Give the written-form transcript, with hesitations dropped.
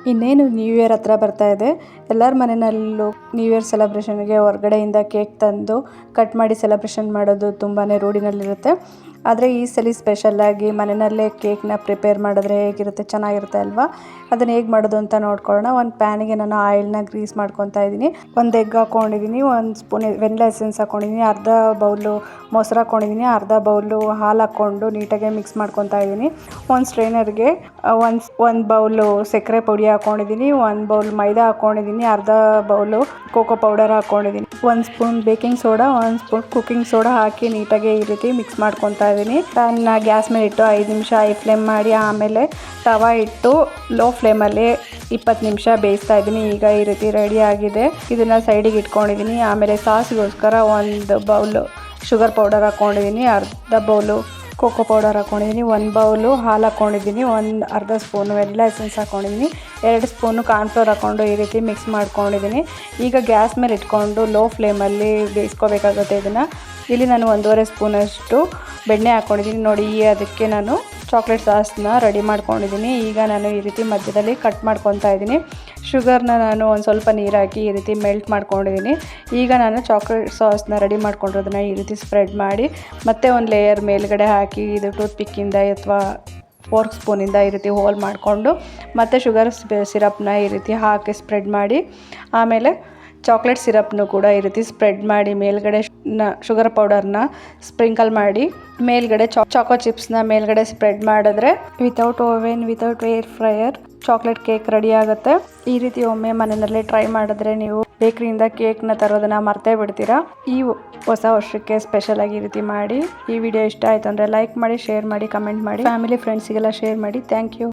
ಇನ್ನೇನು new year ಹತ್ರ ಬರ್ತಾ ಇದೆ. ಎಲ್ಲರ ಮನೆಯಲ್ಲೂ ನ್ಯೂ ಇಯರ್ ಸೆಲೆಬ್ರೇಷನ್ಗೆ ಹೊರಗಡೆಯಿಂದ ಕೇಕ್ ತಂದು ಕಟ್ ಮಾಡಿ ಸೆಲೆಬ್ರೇಷನ್ ಮಾಡೋದು ತುಂಬಾ ರೂಢಿನಲ್ಲಿರುತ್ತೆ. ಆದರೆ ಈ ಸಲ ಸ್ಪೆಷಲ್ಲಾಗಿ ಮನೆಯಲ್ಲೇ ಕೇಕ್ನ ಪ್ರಿಪೇರ್ ಮಾಡಿದ್ರೆ ಹೇಗಿರುತ್ತೆ, ಚೆನ್ನಾಗಿರುತ್ತೆ ಅಲ್ವಾ? ಅದನ್ನು ಹೇಗೆ ಮಾಡೋದು ಅಂತ ನೋಡ್ಕೊಳ್ಳೋಣ. ಒಂದು ಪ್ಯಾನಿಗೆ ನಾನು ಆಯಿಲ್ನ ಗ್ರೀಸ್ ಮಾಡ್ಕೊತಾ ಇದ್ದೀನಿ. ಒಂದು ಎಗ್ ಹಾಕ್ಕೊಂಡಿದ್ದೀನಿ, 1 ಸ್ಪೂನ್ ವೆನಿಲಾ ಎಸೆನ್ಸ್ ಹಾಕ್ಕೊಂಡಿದ್ದೀನಿ, ಅರ್ಧ ಬೌಲು ಮೊಸರು ಹಾಕ್ಕೊಂಡಿದ್ದೀನಿ, ಅರ್ಧ ಬೌಲು ಹಾಲು ಹಾಕ್ಕೊಂಡು ನೀಟಾಗಿ ಮಿಕ್ಸ್ ಮಾಡ್ಕೊತಾ ಇದ್ದೀನಿ. ಒಂದು ಸ್ಟ್ರೈನರ್ಗೆ ಒಂದು ಬೌಲು ಸಕ್ಕರೆ ಪುಡಿ ಹಾಕ್ಕೊಂಡಿದ್ದೀನಿ, 1 ಬೌಲ್ ಮೈದಾ ಹಾಕ್ಕೊಂಡಿದ್ದೀನಿ, ಅರ್ಧ ಬೌಲು ಕೋಕೋ ಪೌಡರ್ ಹಾಕ್ಕೊಂಡಿದ್ದೀನಿ, 1 spoon baking soda, 1 spoon cooking soda ಹಾಕಿ ನೀಟಾಗಿ ಈ ರೀತಿ ಮಿಕ್ಸ್ ಮಾಡ್ಕೊತಾ ಇದ್ದೀನಿ. ಪ್ಯಾನ್ನ ಗ್ಯಾಸ್ ಮೇಲೆ ಇಟ್ಟು 5 ನಿಮಿಷ ಹೈ ಫ್ಲೇಮ್ ಮಾಡಿ ಆಮೇಲೆ ತವಾ ಇಟ್ಟು ಲೋ ಫ್ಲೇಮಲ್ಲಿ 20 ನಿಮಿಷ ಬೇಯಿಸ್ತಾ ಇದ್ದೀನಿ. ಈಗ ಈ ರೀತಿ ರೆಡಿ ಆಗಿದೆ. ಇದನ್ನು ಸೈಡಿಗೆ ಇಟ್ಕೊಂಡಿದ್ದೀನಿ. ಆಮೇಲೆ ಸಾಸ್ಗೋಸ್ಕರ 1 ಬೌಲು ಶುಗರ್ ಪೌಡರ್ ಹಾಕ್ಕೊಂಡಿದ್ದೀನಿ, ಅರ್ಧ ಬೌಲು ಕೋಕೋ ಪೌಡರ್ ಹಾಕ್ಕೊಂಡಿದ್ದೀನಿ, 1 ಬೌಲು ಹಾಲು ಹಾಕ್ಕೊಂಡಿದ್ದೀನಿ, ಅರ್ಧ ಸ್ಪೂನು ವೆನಿಲಾ ಎಸೆನ್ಸ್ ಹಾಕ್ಕೊಂಡಿದ್ದೀನಿ, 2 ಸ್ಪೂನು ಕಾರ್ನ್ಫ್ಲೋರ್ ಹಾಕ್ಕೊಂಡು ಈ ರೀತಿ ಮಿಕ್ಸ್ ಮಾಡ್ಕೊಂಡಿದ್ದೀನಿ. ಈಗ ಗ್ಯಾಸ್ ಮೇಲೆ ಇಟ್ಕೊಂಡು ಲೋ ಫ್ಲೇಮಲ್ಲಿ ಬೇಯಿಸ್ಕೋಬೇಕಾಗುತ್ತೆ ಇದನ್ನು. ಇಲ್ಲಿ ನಾನು 1.5 ಸ್ಪೂನಷ್ಟು ಬೆಣ್ಣೆ ಹಾಕ್ಕೊಂಡಿದ್ದೀನಿ. ನೋಡಿ, ಅದಕ್ಕೆ ನಾನು ಚಾಕ್ಲೇಟ್ ಸಾಸ್ನ ರೆಡಿ ಮಾಡ್ಕೊಂಡಿದ್ದೀನಿ. ಈಗ ನಾನು ಈ ರೀತಿ ಮಧ್ಯದಲ್ಲಿ ಕಟ್ ಮಾಡ್ಕೊತಾ ಇದ್ದೀನಿ. ಶುಗರ್ನ ನಾನು ಒಂದು ಸ್ವಲ್ಪ ನೀರು ಹಾಕಿ ಈ ರೀತಿ ಮೆಲ್ಟ್ ಮಾಡ್ಕೊಂಡಿದ್ದೀನಿ. ಈಗ ನಾನು ಚಾಕ್ಲೇಟ್ ಸಾಸ್ನ ರೆಡಿ ಮಾಡ್ಕೊಂಡಿರೋದನ್ನ ಈ ರೀತಿ ಸ್ಪ್ರೆಡ್ ಮಾಡಿ ಮತ್ತೆ ಒಂದು ಲೇಯರ್ ಮೇಲ್ಗಡೆ ಹಾಕಿ ಇದು ಟೂತ್ ಪಿಕ್ಕಿಂದ ಅಥವಾ ಫೋರ್ಕ್ ಸ್ಪೂನಿಂದ ಈ ರೀತಿ ಹೋಲ್ ಮಾಡಿಕೊಂಡು ಮತ್ತೆ ಶುಗರ್ ಸಿರಪ್ನ ಈ ರೀತಿ ಹಾಕಿ ಸ್ಪ್ರೆಡ್ ಮಾಡಿ ಆಮೇಲೆ ಚಾಕ್ಲೇಟ್ ಸಿರಪ್ನು ಕೂಡ ಈ ರೀತಿ ಸ್ಪ್ರೆಡ್ ಮಾಡಿ ಮೇಲ್ಗಡೆ ಶುಗರ್ ಪೌಡರ್ನ ಸ್ಪ್ರಿಂಕಲ್ ಮಾಡಿ ಮೇಲ್ಗಡೆ ಚಾಕೋ ಚಿಪ್ಸ್ನ ಮೇಲ್ಗಡೆ ಸ್ಪ್ರೆಡ್ ಮಾಡಿದ್ರೆ without oven, without air fryer chocolate cake ready ಆಗುತ್ತೆ. ಈ ರೀತಿ ಒಮ್ಮೆ ಮನೆಯಲ್ಲೇ ಟ್ರೈ ಮಾಡಿದ್ರೆ ನೀವು ಬೇಕರಿಯಿಂದ ಕೇಕ್ನ ತರೋದನ್ನ ಮರ್ತೇ ಬಿಡ್ತೀರಾ. ಈ ಹೊಸ ವರ್ಷಕ್ಕೆ ಸ್ಪೆಷಲ್ ಆಗಿ ಈ ರೀತಿ ಮಾಡಿ. ಈ ವಿಡಿಯೋ ಇಷ್ಟ ಆಯ್ತು ಅಂದರೆ ಲೈಕ್ ಮಾಡಿ, ಶೇರ್ ಮಾಡಿ, ಕಮೆಂಟ್ ಮಾಡಿ, ಫ್ಯಾಮಿಲಿ ಫ್ರೆಂಡ್ಸಿಗೆಲ್ಲ ಶೇರ್ ಮಾಡಿ. Thank you.